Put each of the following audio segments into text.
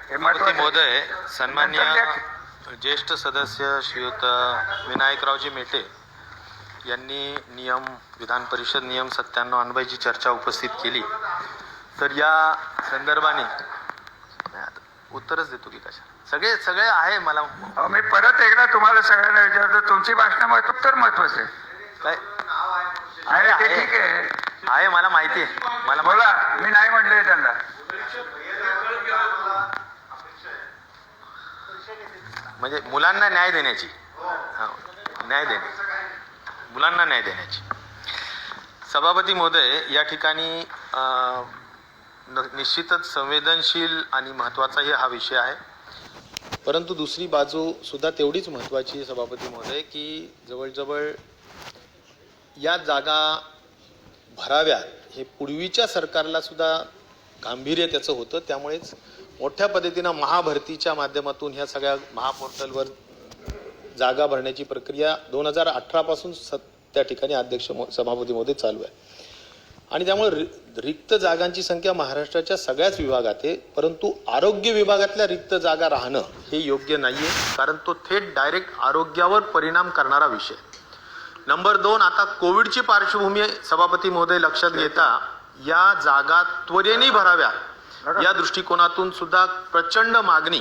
सभापती महोदय, नंतर सन्मान्य ज्येष्ठ सदस्य श्रीयुत विनायकरावजी मेटे यांनी विधान परिषद नियम 97 अन्वयाची चर्चा उपस्थित केली. तर या संदर्भाने उत्तरच देतो की कशा सगळे आहे मला. मी परत एकदा तुम्हाला सगळ्यांना विचारतो, तुमची भाषण महत्वाचं आहे काय आहे ते ठीक आहे. आहे मला माहिती आहे. मला बोला, मी नाही म्हणले त्यांना. म्हणजे मुलांना न्याय देण्याची, मुलांना न्याय देण्याची. सभापती महोदय, या ठिकाणी निश्चितच संवेदनशील आणि महत्त्वाचा हा विषय आहे. परंतु दुसरी बाजू सुद्धा तेवढीच महत्त्वाची आहे सभापती महोदय, की जवळजवळ या जागा भराव्यात हे पूर्वीच्या सरकारला सुद्धा गांभीर्य त्याचं होतं. त्यामुळेच मोठ्या पद्धतीनं महाभरतीच्या माध्यमातून ह्या सगळ्या महापोर्टलवर जागा भरण्याची प्रक्रिया 2018 पासून त्या ठिकाणी अध्यक्ष सभापती महोदय चालू आहे. आणि त्यामुळे रिक्त जागांची संख्या महाराष्ट्राच्या सगळ्याच विभागात आहे. परंतु आरोग्य विभागातल्या रिक्त जागा राहणं हे योग्य नाहीये, कारण तो थेट डायरेक्ट आरोग्यावर परिणाम करणारा विषय. नंबर 2, आता कोविडची पार्श्वभूमी सभापती महोदय लक्षात घेता या जागा त्वरेने भराव्या या दृष्टिकोनातून सुद्धा प्रचंड मागणी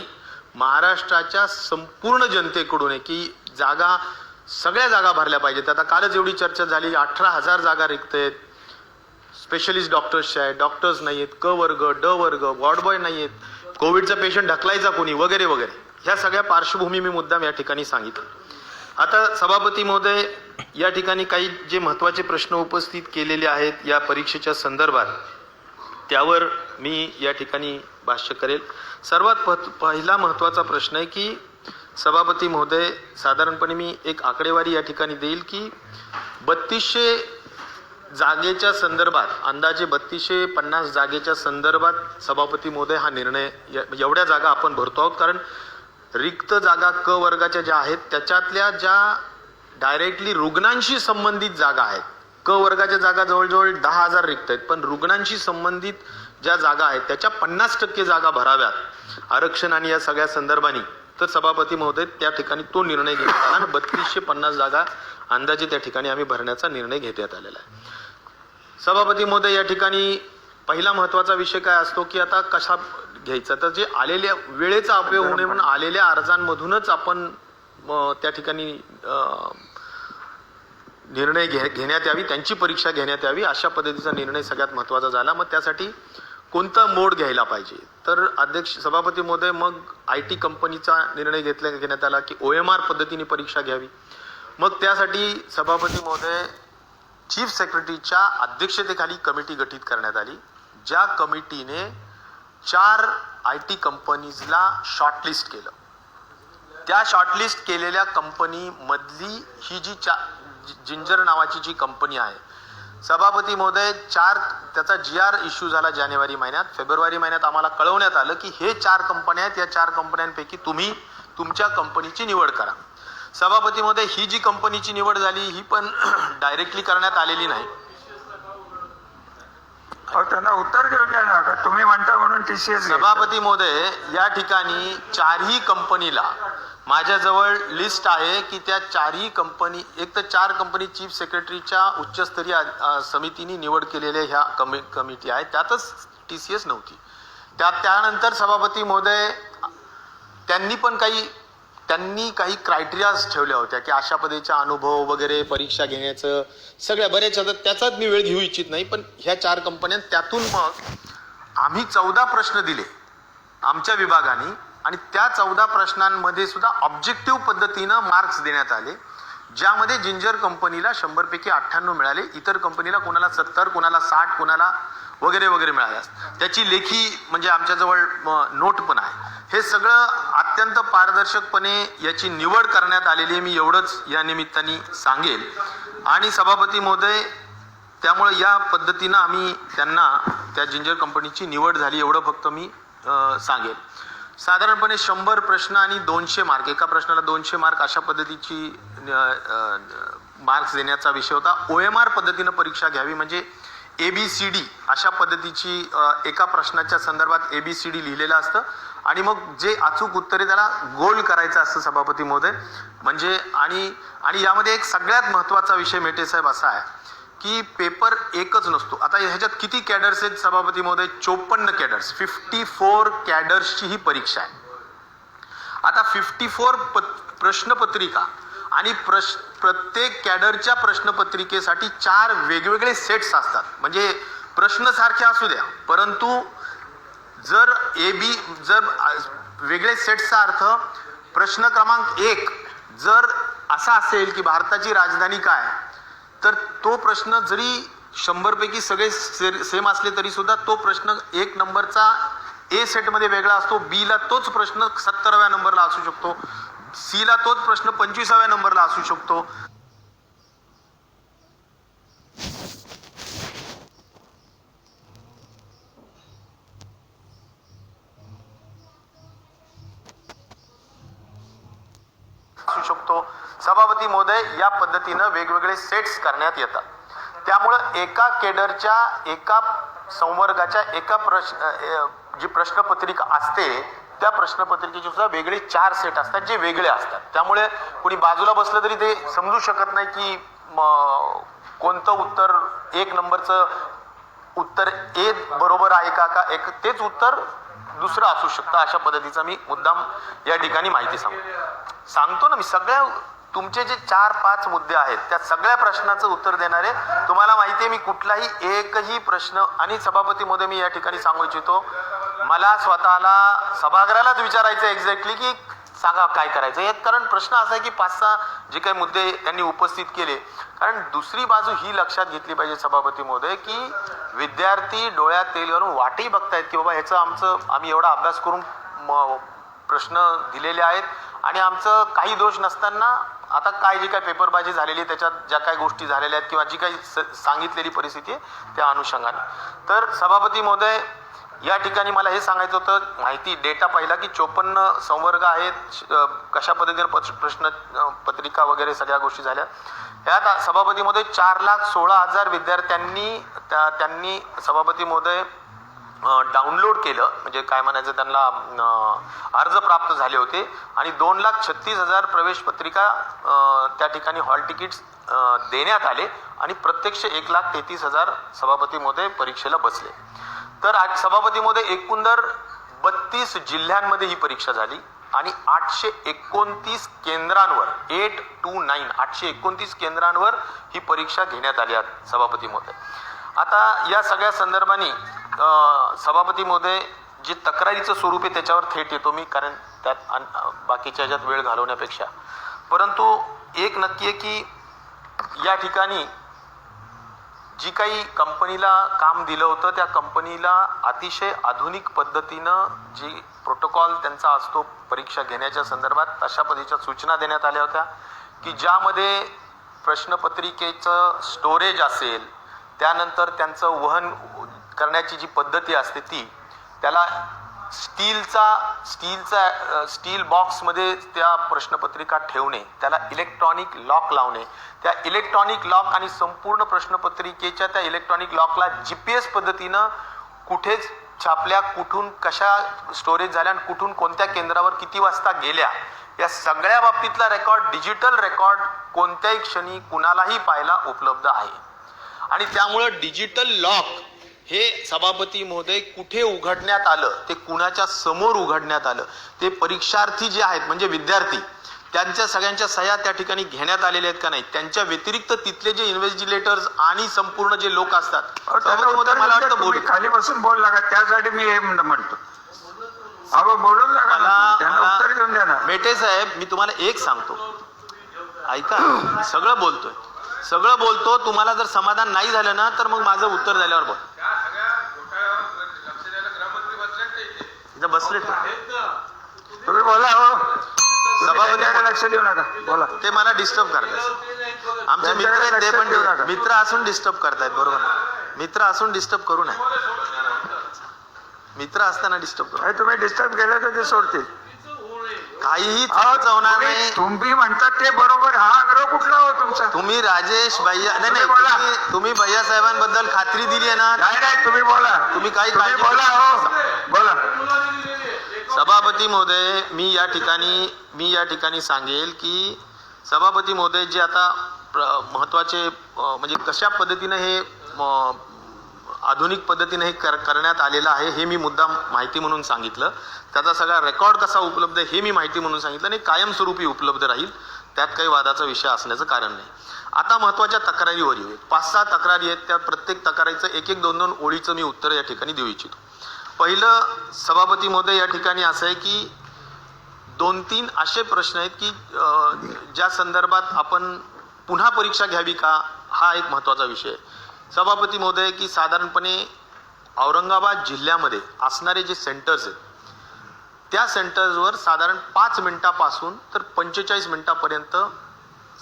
महाराष्ट्राच्या संपूर्ण जनतेकडून आहे की सगळ्या जागा भरल्या पाहिजेत. आता कालच एवढी चर्चा झाली, 18,000 जागा रिक्त आहेत. स्पेशलिस्ट डॉक्टर्सच्या आहेत, डॉक्टर्स नाही आहेत, क वर्ग, ड वर्ग, वॉर्ड बॉय नाही आहेत, कोविडचा पेशंट ढकलायचा कोणी वगैरे वगैरे. ह्या सगळ्या पार्श्वभूमी मी मुद्दाम या ठिकाणी सांगितलं. आता सभापती महोदय, या ठिकाणी काही जे महत्त्वाचे प्रश्न उपस्थित केलेले आहेत या परीक्षेच्या संदर्भात, त्यावर मी या ठिकाणी भाष्य करेल. सर्वात पहिला महत्त्वाचा प्रश्न आहे की सभापती महोदय, साधारणपणे मी एक आकडेवारी या ठिकाणी देईल की 3200 जागेच्या संदर्भात, अंदाजे 3250 जागेच्या संदर्भात सभापती महोदय हा निर्णय, एवढ्या जागा आपण भरतो आहोत. कारण रिक्त जागा क वर्गाच्या ज्या आहेत त्याच्यातल्या ज्या डायरेक्टली रुग्णांशी संबंधित जागा आहेत, क वर्गाच्या जागा जवळजवळ 10,000 रिक्त आहेत, पण रुग्णांशी संबंधित ज्या जागा आहेत त्याच्या 50% जागा भराव्यात आरक्षण आणि या सगळ्या संदर्भाने. तर सभापती महोदय, त्या ठिकाणी तो निर्णय घेण्यात आला आणि 3250 जागा अंदाजे त्या ठिकाणी आम्ही भरण्याचा निर्णय घेण्यात आलेला आहे. सभापती महोदय, या ठिकाणी पहिला महत्त्वाचा विषय काय असतो की आता कशा घ्यायचा, तर जे आलेल्या वेळेचा अपव्यय होऊ नये म्हणून आलेल्या अर्जांमधूनच आपण त्या ठिकाणी निर्णय घेण्यात यावी, त्यांची परीक्षा घेण्यात यावी, अशा पद्धतीचा निर्णय सगळ्यात महत्त्वाचा झाला. मग त्यासाठी कोणता मोड घ्यायला पाहिजे, तर अध्यक्ष सभापती महोदय, मग IT कंपनीचा निर्णय घेण्यात आला की OMR पद्धतीने परीक्षा घ्यावी. मग त्यासाठी सभापती महोदय चीफ सेक्रेटरीच्या अध्यक्षतेखाली कमिटी गठीत करण्यात आली, ज्या कमिटीने 4 IT कंपनीजला शॉर्टलिस्ट केलं. त्या शॉर्टलिस्ट केलेल्या कंपनीमधली ही जी जिंजर नावाची जी कंपनी आहे, सभापती महोदय, त्याचा GR इश्यू झाला जानेवारी महिन्यात. फेब्रुवारी महिन्यात आम्हाला कळवण्यात आलं की हे 4 कंपन्या आहेत, या 4 कंपन्यांपैकी तुम्ही तुमच्या कंपनीची निवड करा. सभापती महोदय, ही जी कंपनीची निवड झाली ही पण डायरेक्टली करण्यात आलेली नाही. त्यांना उत्तर देऊन द्या ना, तुम्ही म्हणता म्हणून TCS. सभापती महोदय, या ठिकाणी 4ही कंपनीला माझ्याजवळ लिस्ट आहे की त्या 4ही कंपनी, एक तर 4 कंपनी चीफ सेक्रेटरीच्या उच्चस्तरीय समितीने निवड केलेल्या ह्या कमिटी आहे, त्यातच TCS नव्हती. त्यानंतर सभापती महोदय त्यांनी काही क्रायटेरियाज ठेवल्या होत्या की अशा पद्धतीचा अनुभव वगैरे परीक्षा घेण्याचं सगळ्या बऱ्याच, त्याचाच मी वेळ घेऊ इच्छित नाही. पण ह्या 4 कंपन्या, त्यातून मग आम्ही 14 प्रश्न दिले आमच्या विभागाने आणि त्या 14 प्रश्नांमध्ये सुद्धा ऑब्जेक्टिव्ह पद्धतीनं मार्क्स देण्यात आले, ज्यामध्ये जिंजर कंपनीला 100 पैकी 98 मिळाले, इतर कंपनीला कोणाला 70, कोणाला 60, कोणाला वगैरे वगैरे मिळाले. त्याची लेखी म्हणजे आमच्याजवळ नोट पण आहे. हे सगळं अत्यंत पारदर्शकपणे याची निवड करण्यात आलेली, मी एवढंच या निमित्ताने सांगेल. आणि सभापती महोदय, त्यामुळे या पद्धतीनं आम्ही त्यांना त्या जिंजर कंपनीची निवड झाली एवढं फक्त मी सांगेल. साधारणपणे 100 प्रश्न आणि 200 मार्क, एका प्रश्नाला 200 मार्क अशा पद्धतीची मार्क्स देण्याचा विषय होता. OMR पद्धतीनं परीक्षा घ्यावी, म्हणजे ABCD अशा पद्धतीची एका प्रश्नाच्या संदर्भात ABCD लिहिलेलं असतं आणि मग जे अचूक उत्तरे त्याला गोल करायचं असतं सभापती महोदय. म्हणजे आणि यामध्ये एक सगळ्यात महत्त्वाचा विषय मेटे साहेब असा आहे की पेपर एकच नसतो. आता ह्याच्यात किती कॅडर्स आहेत सभापती महोदय? 54 कॅडर्स, 54 कॅडर्सची ही परीक्षा आहे. आता 54 प्रश्नपत्रिका आणि प्रत्येक कॅडरच्या प्रश्नपत्रिकेसाठी 4 वेगवेगळे सेट्स असतात. म्हणजे प्रश्न सारखे असू द्या, परंतु जर वेगळे सेट्सचा अर्थ प्रश्न क्रमांक 1 जर असा असेल की भारताची राजधानी काय, तर तो प्रश्न जरी 100 पैकी सगळे सेम असले तरी सुद्धा तो प्रश्न 1 नंबरचा ए सेटमध्ये वेगळा असतो, बी ला तोच प्रश्न 70व्या नंबरला असू शकतो, सी ला तोच प्रश्न 25व्या नंबरला असू शकतो. सभापती महोदय, या पद्धतीनं वेगवेगळे सेट्स करण्यात येतात. त्यामुळं एका केडरच्या एका संवर्गाच्या एका जी प्रश्नपत्रिका असते त्या प्रश्नपत्रिकेचे सुद्धा वेगळे 4 सेट असतात जे वेगळे असतात. त्यामुळे कुणी बाजूला बसलं तरी ते समजू शकत नाही की कोणतं उत्तर 1 नंबरचं उत्तर ए बरोबर आहे का एक तेच उत्तर दुसरं असू शकतं. अशा पद्धतीचा मी मुद्दाम या ठिकाणी माहिती सांगतो ना. मी सगळ्या तुमचे जे 4-5 मुद्दे आहेत त्या सगळ्या प्रश्नाचं उत्तर देणारे, तुम्हाला माहिती आहे मी कुठलाही एकही प्रश्न, आणि सभापती महोदय मी या ठिकाणी सांगू इच्छितो, मला स्वतःला सभागृहालाच विचारायचं एक्झॅक्टली की सांगा काय करायचं आहे. कारण प्रश्न असा आहे की 5-6 जे काही मुद्दे त्यांनी उपस्थित केले. कारण दुसरी बाजू ही लक्षात घेतली पाहिजे सभापती महोदय की विद्यार्थी डोळ्यात तेल घालून वाटही बघतायत की बाबा ह्याचं आम्ही एवढा अभ्यास करून प्रश्न दिलेले आहेत आणि आमचं काही दोष नसताना आता काय जे काय पेपरबाजी झालेली आहे त्याच्यात ज्या काही गोष्टी झालेल्या आहेत किंवा जी काही सांगितलेली परिस्थिती आहे त्या अनुषंगाने. तर सभापती महोदय, या ठिकाणी मला हे सांगायचं होतं, माहिती डेटा पाहिला की 54 संवर्ग आहेत, कशा पद्धतीने प्रश्न पत्रिका वगैरे सगळ्या गोष्टी झाल्या. यात सभापती महोदय 4,16,000 विद्यार्थ्यांनी सभापती महोदय डाउनलोड केलं, म्हणजे काय म्हणायचं त्यांना अर्ज प्राप्त झाले होते आणि 2,36,000 प्रवेश पत्रिका त्या ठिकाणी हॉल तिकीट्स देण्यात आले आणि प्रत्यक्ष 1,33,000 सभापती महोदय परीक्षेला बसले. तर आज सभापती महोदय एकूण 32 जिल्ह्यांमध्ये ही परीक्षा झाली आणि 829 केंद्रांवर 829 केंद्रांवर ही परीक्षा घेण्यात आली आहे सभापती महोदय. आता या सगळ्या संदर्भाने सभापती महोदय जे तक्रारीचं स्वरूप आहे त्याच्यावर थेट येतो मी, कारण त्यात बाकीच्या ह्याच्यात वेळ घालवण्यापेक्षा. परंतु एक नक्की आहे की या ठिकाणी जी काही कंपनीला काम दिलं होतं त्या कंपनीला अतिशय आधुनिक पद्धतीनं जी प्रोटोकॉल त्यांचा असतो परीक्षा घेण्याच्या संदर्भात तशा पद्धतीच्या सूचना देण्यात आल्या होत्या की ज्यामध्ये प्रश्नपत्रिकेचं स्टोरेज असेल, त्यानंतर त्यांचं वहन करण्याची जी पद्धती असते ती, त्याला स्टील बॉक्समध्ये त्या प्रश्नपत्रिका ठेवणे, त्याला इलेक्ट्रॉनिक लॉक लावणे, त्या इलेक्ट्रॉनिक लॉक आणि संपूर्ण प्रश्नपत्रिकेच्या त्या इलेक्ट्रॉनिक लॉकला GPS पद्धतीनं कुठेच छापल्या, कुठून कशा स्टोरेज झाल्या आणि कुठून कोणत्या केंद्रावर किती वाजता गेल्या, या सगळ्या बाबतीतला रेकॉर्ड, डिजिटल रेकॉर्ड कोणत्याही क्षणी कुणालाही पाहायला उपलब्ध आहे. आणि त्यामुळं डिजिटल लॉक हे सभापती महोदय कुठे उघडण्यात आलं, ते कुणाच्या समोर उघडण्यात आलं, ते परीक्षार्थी जे आहेत म्हणजे विद्यार्थी त्यांच्या सगळ्यांच्या सह्या त्या ठिकाणी घेण्यात आलेल्या आहेत का नाही, त्यांच्या व्यतिरिक्त तिथले जे इन्व्हेस्टिगेटर्स आणि संपूर्ण जे लोक असतात. मला वाटतं बोलू खाली बसून बोल लागा, त्यासाठी मी हे म्हणतो. बोलून लागा मेटे साहेब, मी तुम्हाला एक सांगतो, ऐका, सगळं बोलतो. तुम्हाला जर समाधान नाही झालं ना तर मग माझं उत्तर झाल्यावर बोल. इथं बसले तुम्ही बोला. सभापती लक्ष देऊ नका, बोला. ते मला डिस्टर्ब करतायत, आमचे मित्र आहेत ते पण मित्र असून डिस्टर्ब करतायत. बरोबर, मित्र असून डिस्टर्ब करू नये, मित्र असताना डिस्टर्ब करू. तुम्ही डिस्टर्ब केलं तर ते सोडतील, काहीही होणार नाही. तुम्ही म्हणतात ते बरोबर. हा आग्रह कुठला हो तुमचा? तुम्ही राजेश भैया नाही, तुम्ही भैया साहेबांबद्दल खात्री दिली आहे ना? नाही, तुम्ही बोला. तुम्ही काही बोला. हो बोला. सभापती महोदय, मी या ठिकाणी सांगेल की सभापती महोदय जे आता महत्त्वाचे म्हणजे कशा पद्धतीनं हे आधुनिक पद्धतीने हे करण्यात आलेलं आहे हे मी मुद्दा माहिती म्हणून सांगितलं. त्याचा सगळा रेकॉर्ड कसा उपलब्ध आहे हे मी माहिती म्हणून सांगितलं आणि कायमस्वरूपी उपलब्ध राहील. त्यात काही वादाचा विषय असण्याचं कारण नाही. आता महत्त्वाच्या तक्रारीवर येऊ. 5-6 तक्रारी आहेत. त्या प्रत्येक तक्रारीचं 1-1, 2-2 ओळीचं मी उत्तर या ठिकाणी देऊ इच्छितो. पहिलं सभापती महोदय या ठिकाणी असं आहे की 2-3 असे प्रश्न आहेत की ज्या संदर्भात आपण पुन्हा परीक्षा घ्यावी का हा एक महत्त्वाचा विषय आहे. सभापती महोदय की साधारणपणे औरंगाबाद जिल्ह्यामध्ये असणारे जे सेंटर्स आहेत त्या सेंटर्सवर साधारण 5 मिनिटापासून तर 45 मिनिटापर्यंत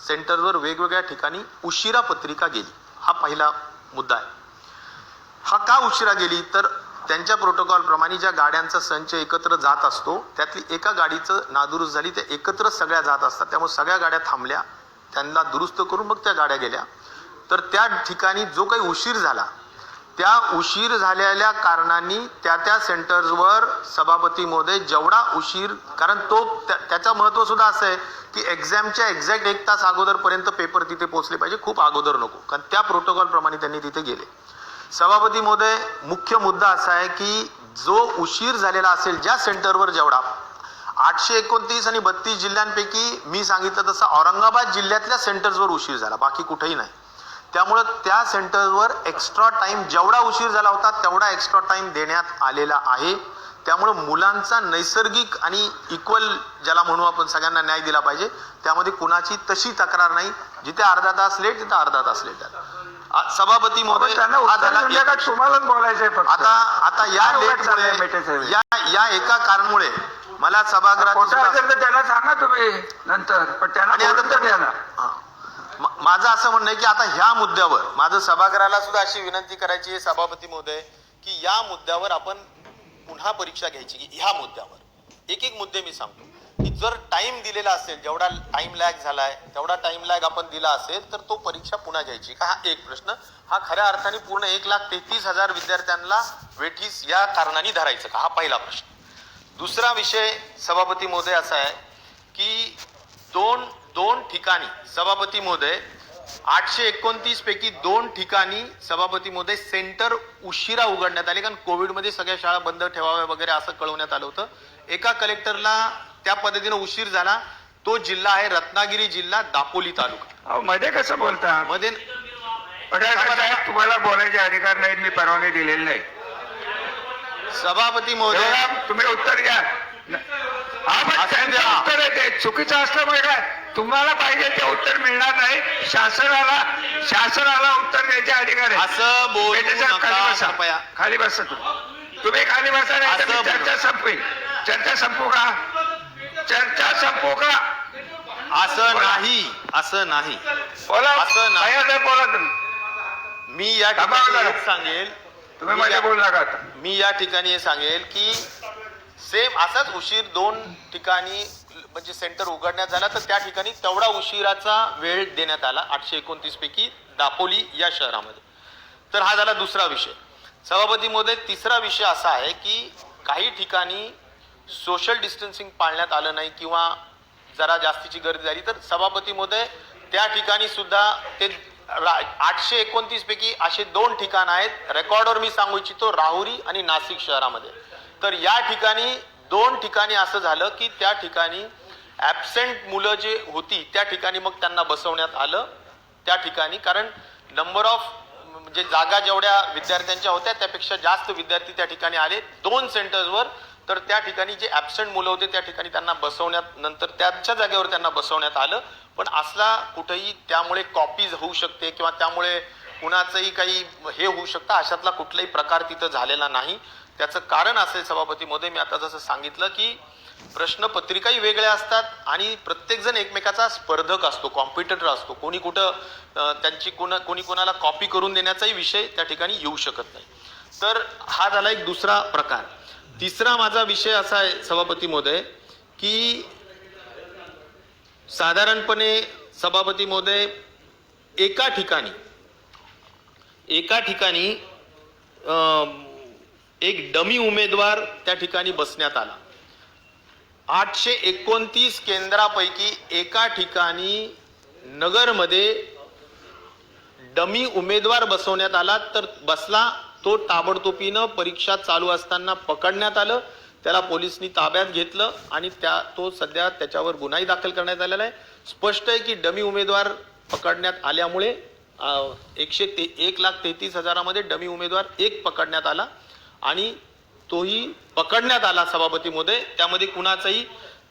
सेंटरवर वेगवेगळ्या ठिकाणी उशिरा पत्रिका गेली. हा पहिला मुद्दा आहे. हा का उशिरा गेली तर त्यांच्या प्रोटोकॉलप्रमाणे ज्या गाड्यांचा संच एकत्र जात असतो त्यातली एका गाडीचं नादुरुस्त झाली, त्या एकत्र सगळ्या जात असतात. त्यामुळे सगळ्या गाड्या थांबल्या, त्यांना दुरुस्त करून मग त्या गाड्या गेल्या. तर त्या ठिकाणी जो काही उशीर झाला त्या उशीर झालेल्या कारणांनी त्या सेंटर्सवर सभापती महोदय जेवढा उशीर, कारण तो त्याचं महत्त्व सुद्धा असं आहे की एक्झामच्या एक्झॅक्ट 1 तास अगोदरपर्यंत पेपर तिथे पोहोचले पाहिजे, खूप अगोदर नको, कारण त्या प्रोटोकॉलप्रमाणे त्यांनी तिथे गेले. सभापती महोदय मुख्य मुद्दा असा आहे की जो उशीर झालेला असेल ज्या सेंटरवर जेवढा 829 आणि 32 जिल्ह्यांपैकी मी सांगितलं तसं औरंगाबाद जिल्ह्यातल्या सेंटर्सवर उशीर झाला, बाकी कुठेही नाही. त्यामुळं त्या सेंटरवर एक्स्ट्रा टाइम जेवढा उशीर झाला होता तेवढा एक्स्ट्रा टाइम देण्यात आलेला आहे. त्यामुळं मुलांचा नैसर्गिक आणि इक्वल ज्याला म्हणू आपण सगळ्यांना न्याय दिला पाहिजे. त्यामध्ये कुणाची तशी तक्रार नाही. जिथे अर्धा तास लेट तिथे अर्धा तास लेट झाला. सभापती महोदय तुम्हालाच बोलायचंय फक्त. आता या लेटमुळे या एका कारणामुळे मला सभागृहात त्यांना सांगा तुम्ही नंतर, पण त्यांना माझं असं म्हणणं आहे की आता ह्या मुद्द्यावर माझं सभागृहाला सुद्धा अशी विनंती करायची आहे सभापती महोदय की या मुद्द्यावर आपण पुन्हा परीक्षा घ्यायची की ह्या मुद्द्यावर एक मुद्दे मी सांगतो की जर टाइम दिलेला असेल, जेवढा टाइम लॅग झालाय तेवढा टाइम लॅग आपण दिला असेल तर तो परीक्षा पुन्हा घ्यायची का, हा एक प्रश्न. हा खऱ्या अर्थाने पूर्ण 1,33,000 विद्यार्थ्यांना वेठीस या कारणाने धरायचं का, हा पहिला प्रश्न. दुसरा विषय सभापती महोदय असा आहे की दोन ठिकाणी सभापती महोदय 829 पैकी 2 ठिकाणी सभापती महोदय सेंटर उशिरा उघडण्यात आले, कारण कोविडमध्ये सगळ्या शाळा बंद ठेवाव्या वगैरे असं कळवण्यात आलं होतं. एका कलेक्टरला त्या पद्धतीनं उशीर झाला. तो जिल्हा आहे रत्नागिरी जिल्हा, दापोली तालुका. मध्ये कसं बोलता मध्ये तुम्हाला बोलायचे अधिकार नाहीत, मी परवानगी दिलेली नाही. सभापती महोदय तुम्ही उत्तर द्या. उत्तर आहे ते चुकीचं असल्यामुळे काय तुम्हाला पाहिजे ते उत्तर मिळणार नाही. शासनाला उत्तर द्यायचे अधिकार आहे. असं बोलू नका. खाली बसा तुम्ही खाली बसा, नाही तर चर्चा संपवी. चर्चा संपू का? चर्चा संपू का? असं नाही बोला. असं नाही. बोला तुम्ही. मी या ठिकाणी सांगेल, तुम्ही मध्ये बोलू नका. मी या ठिकाणी हे सांगेल की सेम असाच उशीर 2 ठिकाणी म्हणजे सेंटर उघडण्यात झाला तर त्या ठिकाणी तेवढा उशिराचा वेळ देण्यात आला 829 पैकी दापोली या शहरामध्ये. तर हा झाला दुसरा विषय. सभापती महोदय तिसरा विषय असा आहे की काही ठिकाणी सोशल डिस्टन्सिंग पाळण्यात आलं नाही किंवा जरा जास्तीची गर्दी झाली तर सभापती महोदय त्या ठिकाणी सुद्धा ते 829 पैकी असे 2 ठिकाण आहेत. रेकॉर्डवर मी सांगू इच्छितो, राहुरी आणि नाशिक शहरामध्ये. तर या ठिकाणी 2 ठिकाणी असं झालं की त्या ठिकाणी ॲबसेंट मुलं जे होती त्या ठिकाणी मग त्यांना बसवण्यात आलं त्या ठिकाणी, कारण नंबर ऑफ म्हणजे जागा जेवढ्या विद्यार्थ्यांच्या होत्या त्यापेक्षा जास्त विद्यार्थी त्या ठिकाणी आले 2 सेंटर्सवर. तर त्या ठिकाणी जे ॲबसेंट मुलं होते त्या ठिकाणी त्यांना बसवण्यात नंतर त्यांच्या जागेवर त्यांना बसवण्यात आलं. पण असला कुठेही त्यामुळे कॉपीज होऊ शकते किंवा त्यामुळे कुणाचंही काही हे होऊ शकतं अशातला कुठलाही प्रकार तिथं झालेला नाही. त्याचं कारण असेल सभापती महोदय, मी आता जसं सांगितलं की प्रश्नपत्रिकाही वेगळ्या असतात आणि प्रत्येकजण एकमेकाचा स्पर्धक असतो, कॉम्पिटिटर असतो. कोणी कुठं त्यांची कोणी कोणाला कॉपी करून देण्याचाही विषय त्या ठिकाणी येऊ शकत नाही. तर हा झाला एक दुसरा प्रकार. तिसरा माझा विषय असा आहे सभापती महोदय की साधारणपणे सभापती महोदय एका ठिकाणी एक डमी उमेदवार त्या ठिकाणी बसण्यात आला. 829 केंद्रापैकी एका ठिकाणी नगरमध्ये डमी उमेदवार बसवण्यात आला, तर बसला तो ताबडतोबीनं परीक्षा चालू असताना पकडण्यात आलं, त्याला पोलिसांनी ताब्यात घेतलं आणि तो सध्या त्याच्यावर गुन्हाही दाखल करण्यात आलेला आहे. स्पष्ट आहे की डमी उमेदवार पकडण्यात आल्यामुळे 1,33,000 मध्ये डमी उमेदवार एक पकडण्यात आला आणि तोही पकडण्यात आला सभापती महोदय. त्यामध्ये कुणाचाही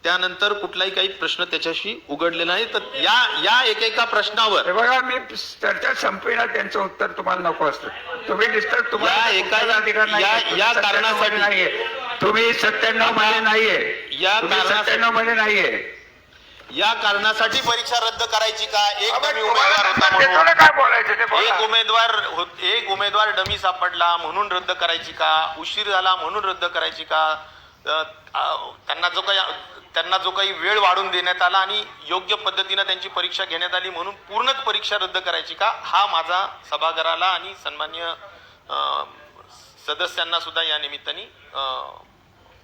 त्यानंतर कुठलाही काही प्रश्न त्याच्याशी उघडलेला नाही. तर या एकेका प्रश्नावर हे बघा, मी चर्चा संपविणार, त्यांचं उत्तर तुम्हाला नको असतं. तुम्ही डिस्टर्ब, तुम्हाला अधिकार नाहीये. या कारणासाठी नाहीये, तुम्ही 97 मध्ये नाहीये, या 97 मध्ये नाहीये. या कारणासाठी परीक्षा रद्द करायची का? एक डमी तुम्हाला उमेदवार होता देतो ना, म्हणून, काय बोलायचं ते बोला. एक उमेदवार डमी सापडला म्हणून रद्द करायची का? उशीर झाला म्हणून रद्द करायची का? त्यांना जो काही वेळ वाढून देण्यात आला आणि योग्य पद्धतीनं त्यांची परीक्षा घेण्यात आली म्हणून पूर्णच परीक्षा रद्द करायची का? हा माझा सभागृहाला आणि सन्मान्य सदस्यांना सुद्धा या निमित्ताने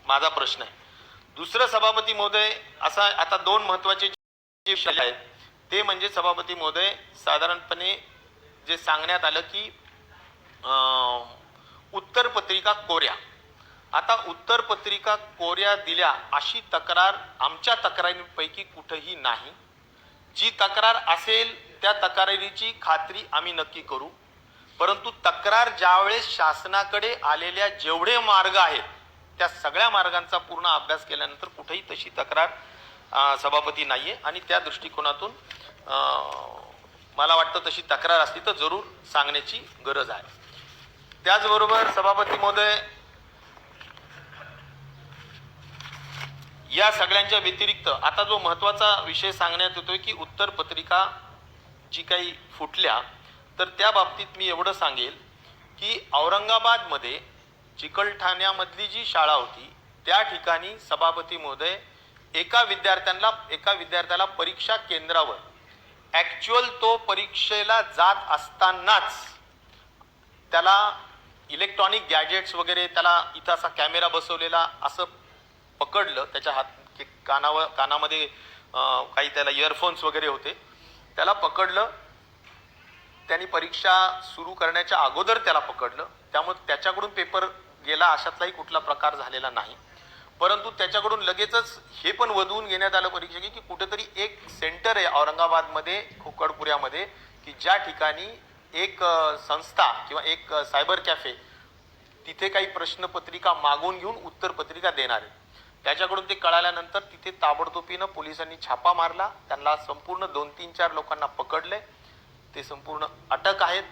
माझा प्रश्न आहे. दुसरं सभापती महोदय, असा आता दोन महत्वाचे जे विषय आहेत ते म्हणजे सभापती महोदय, साधारणपणे जे सांगण्यात आलं की उत्तरपत्रिका कोऱ्या. आता उत्तरपत्रिका कोऱ्या दिल्या अशी तक्रार आमच्या तक्रारींपैकी कुठेही नाही. जी तक्रार असेल त्या तक्रारीची खात्री आम्ही नक्की करू, परंतु तक्रार ज्यावेळेस शासनाकडे आलेल्या जेवढे मार्ग आहेत त्या सगळ्या मार्गांचा पूर्ण अभ्यास केल्यानंतर कुठेही तशी तक्रार सभापती नाहीये आणि त्या दृष्टिकोनातून मला वाटतं तशी तक्रार असली तर जरूर सांगण्याची गरज आहे. त्याचबरोबर सभापती महोदय, या सगळ्यांच्या व्यतिरिक्त आता जो महत्वाचा विषय सांगण्यात येतोय की उत्तरपत्रिका जी काही फुटल्या, तर त्या बाबतीत मी एवढं सांगेल की औरंगाबादमध्ये चिकलठाण्यामधली जी शाळा होती त्या ठिकाणी सभापती महोदय एका विद्यार्थ्याला परीक्षा केंद्रावर ॲक्च्युअल तो परीक्षेला जात असतानाच त्याला इलेक्ट्रॉनिक गॅजेट्स वगैरे, त्याला इथं असा कॅमेरा बसवलेला असं पकडलं, त्याच्या कानामध्ये काही त्याला इयरफोन्स वगैरे होते, त्याला पकडलं. त्यांनी परीक्षा सुरू करण्याच्या अगोदर त्याला पकडलं, त्यामुळे त्याच्याकडून पेपर गेला अशातलाही कुठला प्रकार झालेला नाही. परंतु त्याच्याकडून लगेचच हे पण वधवून घेण्यात आलं परीक्षेची की कुठेतरी एक सेंटर आहे औरंगाबादमध्ये खोकडपुऱ्यामध्ये की ज्या ठिकाणी एक संस्था किंवा एक सायबर कॅफे तिथे काही प्रश्नपत्रिका मागून घेऊन उत्तरपत्रिका देणार आहे. त्याच्याकडून ते कळाल्यानंतर तिथे ताबडतोबीनं पोलिसांनी छापा मारला, त्यांना संपूर्ण 2-3-4 लोकांना पकडले, ते संपूर्ण अटक आहेत.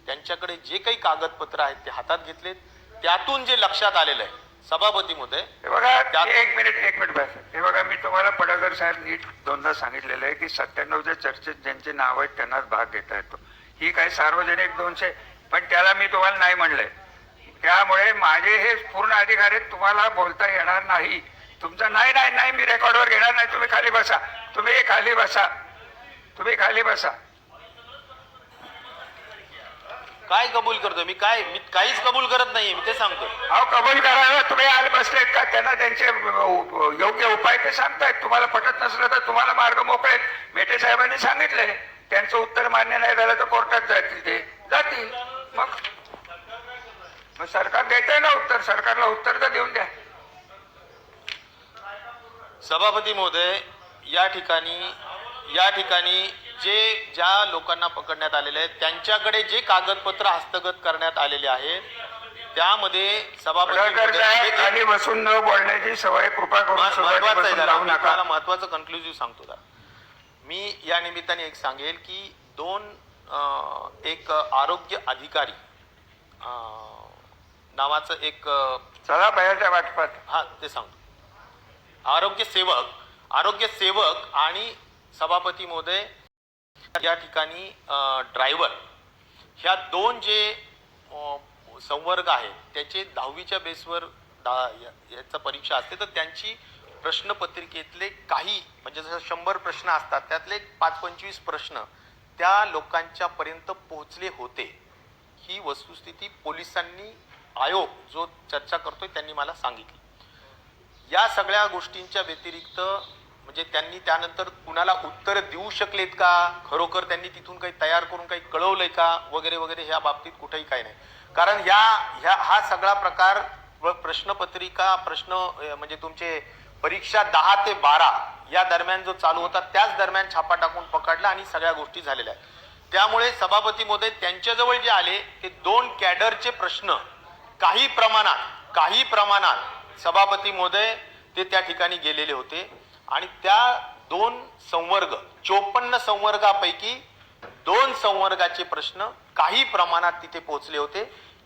त्यांच्याकडे जे काही कागदपत्र आहेत ते हातात घेतलेत. त्यातून जे लक्षात आलेलं आहे सभापती महोदय, बघा, एक मिनिट बस. हे बघा, मी तुम्हाला पडळकर साहेब नीट दोनदा सांगितलेलं आहे की 97च्या चर्चेत ज्यांचे नाव आहेत त्यांनाच भाग घेता येतो. ही काही सार्वजनिक 200, पण त्याला मी तुम्हाला नाही म्हणलंय. त्यामुळे माझे हे पूर्ण अधिकार आहेत, तुम्हाला बोलता येणार नाही. तुमचा नाही मी रेकॉर्डवर घेणार नाही. तुम्ही खाली बसा. काय कबूल करतो मी काहीच कबूल करत नाहीये, मी ते सांगतो. अहो, कबूल करायला तुम्ही आले बसलेत का? त्यांना त्यांचे योग्य उपाय ते सांगतायत. तुम्हाला पटत नसलं तर तुम्हाला मार्ग मोकळे. मेटे साहेबांनी सांगितलंय, त्यांचं उत्तर मान्य नाही झालं तर कोर्टात जातील. मग सरकार देतंय ना उत्तर, सरकारला उत्तर तर देऊन द्या. सभापती महोदय, या ठिकाणी ज्या लोकांना पकडण्यात आलेले आहेत त्यांच्याकडे जे कागदपत्र हस्तगत करण्यात आलेले आहेत त्यामध्ये सभापती खाली बसून न बोलण्याची सवय कृपा करून मला महत्वाचं कन्क्लुझिव्ह सांगतो जरा. मी या निमित्ताने एक सांगेल की एक आरोग्य अधिकारी नावाचं एक चला बाहेरच्या वाटपात, हा ते सांगतो, आरोग्य सेवक आणि सभापती महोदय या ठिकाणी ड्रायव्हर, ह्या दोन जे संवर्ग आहेत त्याचे 10वीच्या बेसवर याचा परीक्षा असते, तर त्यांची प्रश्नपत्रिकेतले काही म्हणजे जसं 100 प्रश्न असतात त्यातले 5-25 प्रश्न त्या लोकांच्या पर्यंत पोहोचले होते. ही वस्तुस्थिती पोलिसांनी, आयोग जो चर्चा करतोय त्यांनी मला सांगितली. या सगळ्या गोष्टींच्या व्यतिरिक्त म्हणजे त्यांनी त्यानंतर कुणाला उत्तर देऊ शकलेत का, खरोखर त्यांनी तिथून काही तयार करून काही कळवलंय का वगैरे वगैरे, ह्या बाबतीत कुठेही काही नाही. कारण हा सगळा प्रकार प्रश्नपत्रिका म्हणजे तुमचे परीक्षा 10 ते 12 या दरम्यान जो चालू होता त्याच दरम्यान छापा टाकून पकडला आणि सगळ्या गोष्टी झालेल्या आहेत. त्यामुळे सभापती महोदय त्यांच्याजवळ जे आले ते 2 कॅडरचे प्रश्न काही प्रमाणात सभापती महोदय ते त्या ठिकाणी गेलेले होते आणि त्या 2 संवर्ग 54 संवर्गापैकी 2 संवर्गाचे प्रश्न काही प्रमाणात तिथे पोहोचले होते,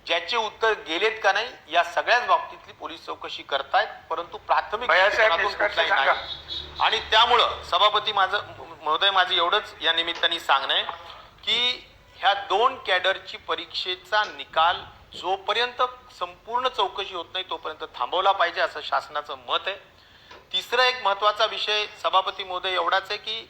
ज्याचे उत्तर गेलेत का नाही या सगळ्याच बाबतीतली पोलीस चौकशी करतायत, परंतु प्राथमिक भैयासाहेब, शिक्षणातून निष्कर्ष कुठलाही सांगा. नाही. आणि त्यामुळं सभापती महोदय माझं एवढंच या निमित्ताने सांगणं आहे की ह्या 2 कॅडरची परीक्षेचा निकाल जोपर्यंत संपूर्ण चौकशी होत नाही तोपर्यंत थांबवला पाहिजे असं शासनाचं मत आहे. तिसरा एक महत्वाचा विषय सभापती महोदय एवढाच आहे की